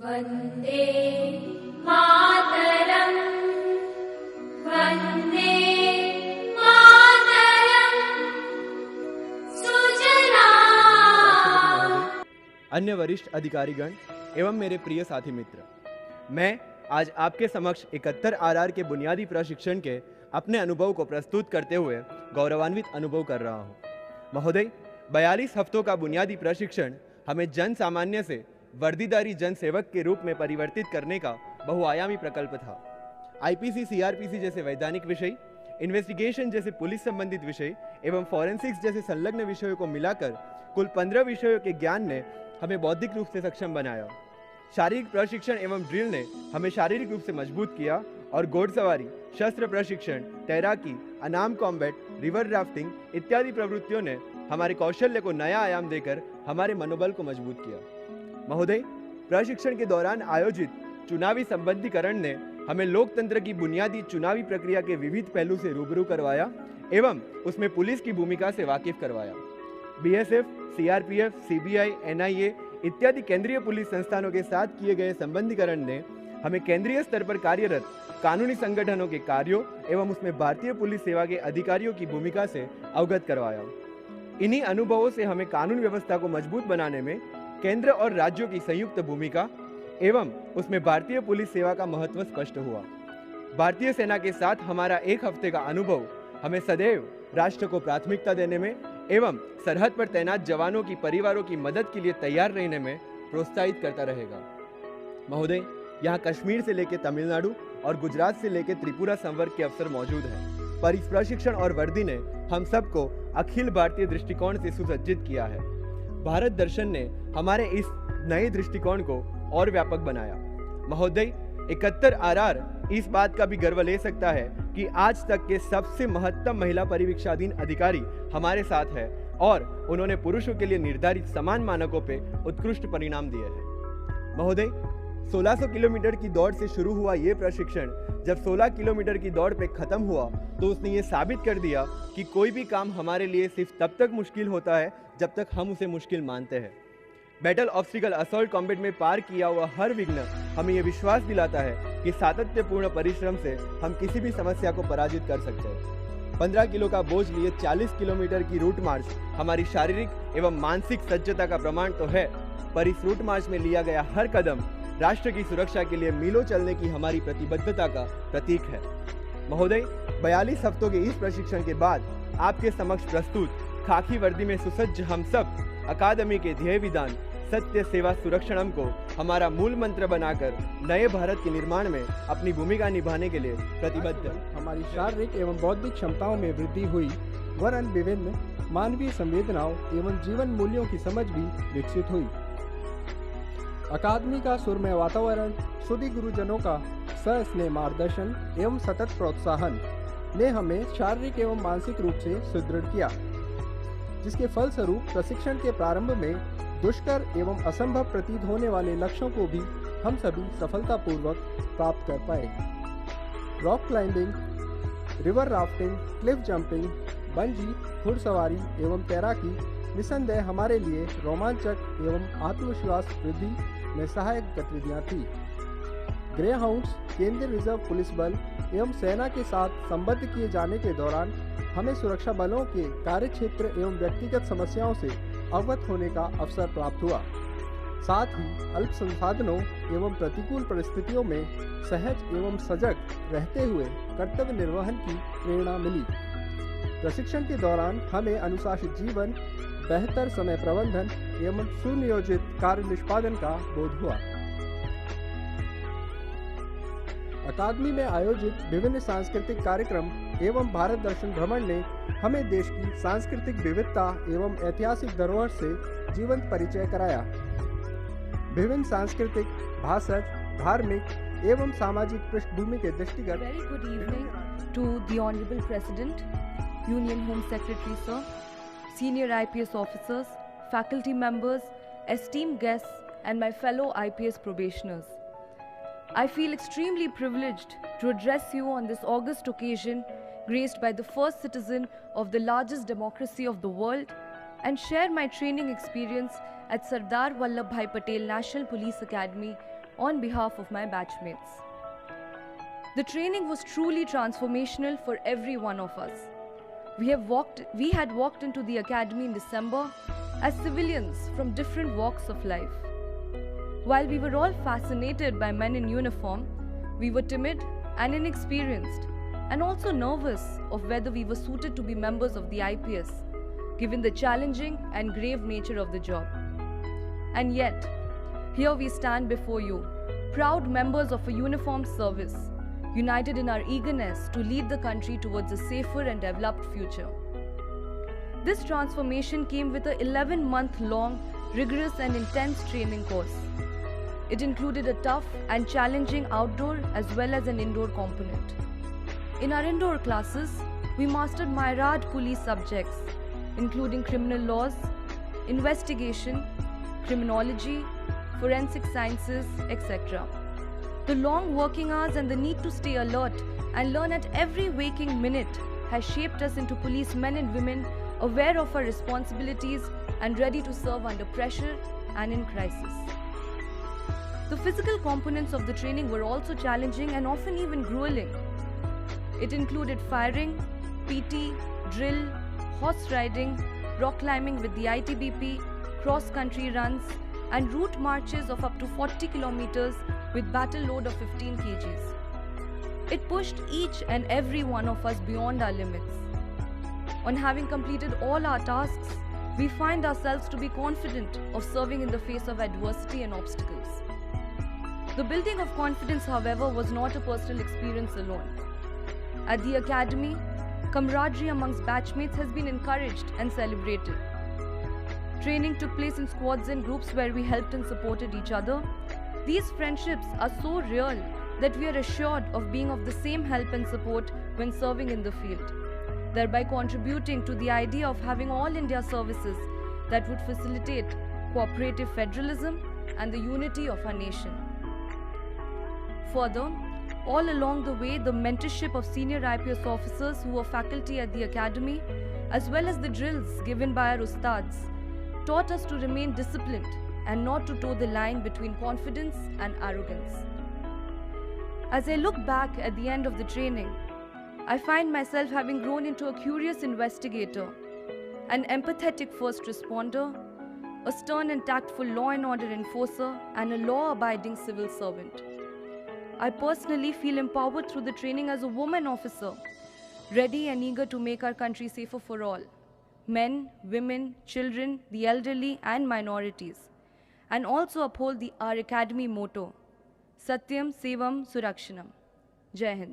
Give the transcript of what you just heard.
वन्दे मातरम् वन्दे मातरम् सुजलां। अन्य वरिष्ठ अधिकारीगण एवं मेरे प्रिय साथी मित्र, मैं आज आपके समक्ष 71 आरआर के बुनियादी प्रशिक्षण के अपने अनुभव को प्रस्तुत करते हुए गौरवान्वित अनुभव कर रहा हूँ। महोदय, 42 हफ्तों का बुनियादी प्रशिक्षण हमें जन सामान्य से वर्दीधारी जन सेवक के रूप में परिवर्तित करने का बहुआयामी प्रकल्प था। आईपीसी, सीआरपीसी जैसे वैधानिक विषय, इन्वेस्टिगेशन जैसे पुलिस संबंधित विषय एवं फॉरेंसिक्स जैसे संलग्न विषयों को मिलाकर कुल 15 विषयों के ज्ञान ने हमें बौद्धिक रूप से सक्षम बनाया। शारीरिक प्रशिक्षण एवं ड्रिल ने हमें शारीरिक रूप से मजबूत किया और घोड़सवारी, शस्त्र प्रशिक्षण, तैराकी, अनाम कॉम्बैट, रिवर राफ्टिंग इत्यादि प्रवृत्तियों ने हमारे कौशल्य को नया आयाम देकर हमारे मनोबल को मजबूत किया। महोदय, प्रशिक्षण के दौरान आयोजित चुनावी संबंधीकरण ने हमें लोकतंत्र की बुनियादी चुनावी प्रक्रिया के विविध पहलू से रूबरू करवाया एवं उसमें पुलिस की भूमिका से वाकिफ करवाया। बीएसएफ, सीआरपीएफ, सीबीआई, एनआईए इत्यादि केंद्रीय पुलिस संस्थानों के साथ किए गए संबंधीकरण ने हमें केंद्रीय स्तर पर कार्यरत कानूनी संगठनों के कार्यों एवं उसमें भारतीय पुलिस सेवा के अधिकारियों की भूमिका से अवगत करवाया। इन्हीं अनुभवों से हमें कानून व्यवस्था को मजबूत बनाने में केंद्र और राज्यों की संयुक्त भूमिका एवं उसमें भारतीय पुलिस सेवा का महत्व स्पष्ट हुआ। भारतीय सेना के साथ हमारा एक हफ्ते का अनुभव हमें सदैव राष्ट्र को प्राथमिकता देने में एवं सरहद पर तैनात जवानों की परिवारों की मदद के लिए तैयार रहने में प्रोत्साहित करता रहेगा। महोदय, यहाँ कश्मीर से लेकर तमिलनाडु और गुजरात से लेकर त्रिपुरा संवर्ग के अफसर मौजूद हैं, पर इस प्रशिक्षण और वर्दी ने हम सबको अखिल भारतीय दृष्टिकोण से सुसज्जित किया है। भारत दर्शन ने हमारे इस नए दृष्टिकोण को और व्यापक बनाया। महोदय, 71 आरआर इस बात का भी गर्व ले सकता है कि आज तक के सबसे महत्तम महिला परिवीक्षाधीन अधिकारी हमारे साथ है और उन्होंने पुरुषों के लिए निर्धारित समान मानकों पे उत्कृष्ट परिणाम दिए हैं। महोदय, 1600 किलोमीटर की दौड़ से शुरू हुआ ये प्रशिक्षण जब 16 किलोमीटर की दौड़ पे खत्म हुआ तो उसने ये साबित कर दिया कि कोई भी काम हमारे लिए सिर्फ तब तक मुश्किल होता है जब तक हम उसे मुश्किल मानते हैं। बैटल ऑब्स्टिकल असॉल्ट कॉम्बैट में पार किया हुआ हर विघ्न हमें यह विश्वास दिलाता है कि सातत्यपूर्ण परिश्रम से हम किसी भी समस्या को पराजित कर सकते हैं। 15 किलो का बोझ लिए 40 किलोमीटर की रूट मार्च हमारी शारीरिक एवं मानसिक सज्जता का प्रमाण तो है, पर इस रूट मार्च में लिया गया हर कदम राष्ट्र की सुरक्षा के लिए मीलों चलने की हमारी प्रतिबद्धता का प्रतीक है। महोदय, 42 हफ्तों के इस प्रशिक्षण के बाद आपके समक्ष प्रस्तुत खाकी वर्दी में सुसज्ज हम सब अकादमी के ध्येय विधान सत्य सेवा सुरक्षणम को हमारा मूल मंत्र बनाकर नए भारत के निर्माण में अपनी भूमिका निभाने के लिए प्रतिबद्ध। हमारी शारीरिक एवं बौद्धिक क्षमताओं में वृद्धि हुई, वरन विभिन्न मानवीय संवेदनाओं एवं जीवन मूल्यों की समझ भी विकसित हुई। अकादमी का सुरमय वातावरण, सुधी गुरुजनों का सस्नेह मार्गदर्शन एवं सतत प्रोत्साहन ने हमें शारीरिक एवं मानसिक रूप से सुदृढ़ किया, जिसके फलस्वरूप प्रशिक्षण के प्रारंभ में दुष्कर एवं असंभव प्रतीत होने वाले लक्ष्यों को भी हम सभी सफलतापूर्वक प्राप्त कर पाए। Rock climbing, river rafting, Cliff jumping, bungee, घुड़सवारी एवं तैराकी निसंदेह हमारे लिए रोमांचक एवं आत्मविश्वास वृद्धि में सहायक गतिविधियां थी। ग्रे हाउंड्स, केंद्रीय रिजर्व पुलिस बल एवं सेना के साथ संबद्ध किए जाने के दौरान हमें सुरक्षा बलों के कार्यक्षेत्र एवं व्यक्तिगत समस्याओं से अवगत होने का अवसर प्राप्त हुआ। साथ ही अल्प संसाधनों एवं प्रतिकूल परिस्थितियों में सहज एवं सजग रहते हुए कर्तव्य निर्वहन की प्रेरणा मिली। प्रशिक्षण के दौरान हमें अनुशासित जीवन, बेहतर समय प्रबंधन एवं सुनियोजित कार्य निष्पादन का बोध हुआ। अकादमी में आयोजित विभिन्न सांस्कृतिक कार्यक्रम एवं भारत दर्शन भ्रमण ने हमें देश की सांस्कृतिक विविधता एवं ऐतिहासिक धरोहर से जीवंत परिचय कराया। विभिन्न सांस्कृतिक, भाषक, धार्मिक एवं सामाजिक पृष्ठभूमि के दृष्टिगत। Very good evening to the Honorable President, Union Home Secretary Sir, senior IPS officers, faculty members, esteemed guests and my fellow IPS probationers. I feel extremely privileged to address you on this august occasion, graced by the first citizen of the largest democracy of the world, and share my training experience at Sardar Vallabhbhai Patel National Police Academy, on behalf of my batchmates. The training was truly transformational for every one of us. We had walked into the academy in December as civilians from different walks of life. While we were all fascinated by men in uniform, we were timid and inexperienced, and also nervous of whether we were suited to be members of the IPS, given the challenging and grave nature of the job. And yet, here we stand before you, proud members of a uniformed service, united in our eagerness to lead the country towards a safer and developed future. This transformation came with an 11-month-long, rigorous and intense training course. It included a tough and challenging outdoor as well as an indoor component. In our indoor classes, we mastered myriad police subjects, including criminal laws, investigation, criminology, forensic sciences, etc. The long working hours and the need to stay alert and learn at every waking minute has shaped us into policemen and women aware of our responsibilities and ready to serve under pressure and in crisis. The physical components of the training were also challenging and often even grueling. It included firing, PT, drill, horse riding, rock climbing with the ITBP, cross-country runs, and route marches of up to 40 kilometers with battle load of 15 kgs. It pushed each and every one of us beyond our limits. On having completed all our tasks, we find ourselves to be confident of serving in the face of adversity and obstacles. The building of confidence, however, was not a personal experience alone. At the academy, camaraderie amongst batchmates has been encouraged and celebrated. Training took place in squads and groups where we helped and supported each other. These friendships are so real that we are assured of being of the same help and support when serving in the field, thereby contributing to the idea of having all India services that would facilitate cooperative federalism and the unity of our nation. Further, all along the way, the mentorship of senior IPS officers who were faculty at the academy, as well as the drills given by our ustads, taught us to remain disciplined and not to toe the line between confidence and arrogance. As I look back at the end of the training, I find myself having grown into a curious investigator, an empathetic first responder, a stern and tactful law and order enforcer, and a law-abiding civil servant. I personally feel empowered through the training as a woman officer, ready and eager to make our country safer for all, men, women, children, the elderly and minorities, and also uphold our academy motto, Satyam Sevam Surakshanam. Jai Hind.